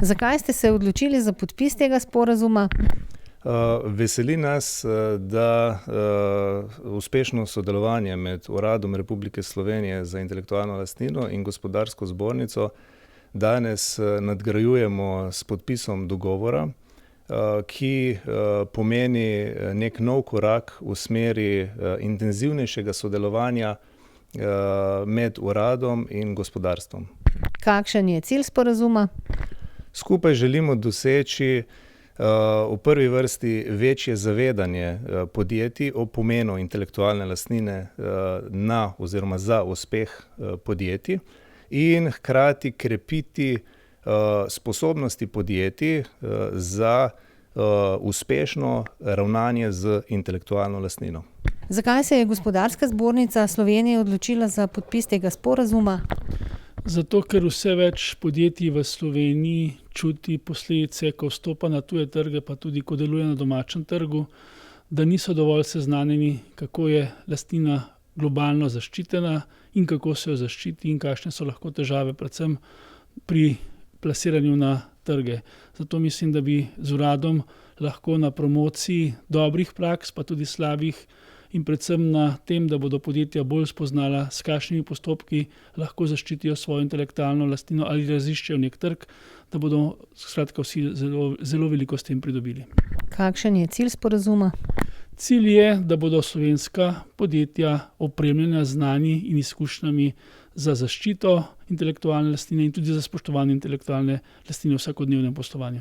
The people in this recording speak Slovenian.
Zakaj ste se odločili za podpis tega sporazuma? Veseli nas, da uspešno sodelovanje med Uradom Republike Slovenije za intelektualno lastnino in Gospodarsko zbornico danes nadgrajujemo s podpisom dogovora, ki pomeni nek nov korak v smeri intenzivnejšega sodelovanja med uradom in gospodarstvom. Kakšen je cilj sporazuma? Skupaj želimo doseči v prvi vrsti večje zavedanje podjetij o pomenu intelektualne lastnine na oziroma za uspeh podjetij in hkrati krepiti sposobnosti podjetij za uspešno ravnanje z intelektualno lastnino. Zakaj se je Gospodarska zbornica Slovenije odločila za podpis tega sporazuma? Zato, ker vse več podjetij v Sloveniji čuti posledice, ko vstopa na tuje trge, pa tudi ko deluje na domačem trgu, da niso dovolj seznanjeni, kako je lastnina globalno zaščitena in kako se jo zaščiti in kakšne so lahko težave, predvsem pri plasiranju na trge. Zato mislim, da bi z uradom lahko na promociji dobrih praks, pa tudi slabih, in predvsem na tem, da bodo podjetja bolj spoznala, s kakšnimi postopki lahko zaščitijo svojo intelektualno lastnino ali raziščejo nek trg, da bodo skratka vsi zelo veliko s tem pridobili. Kakšen je cilj sporazuma? Cilj je, da bodo slovenska podjetja opremljena z znanji in izkušnjami za zaščito intelektualne lastnine in tudi za spoštovanje intelektualne lastnine v vsakodnevnem poslovanju.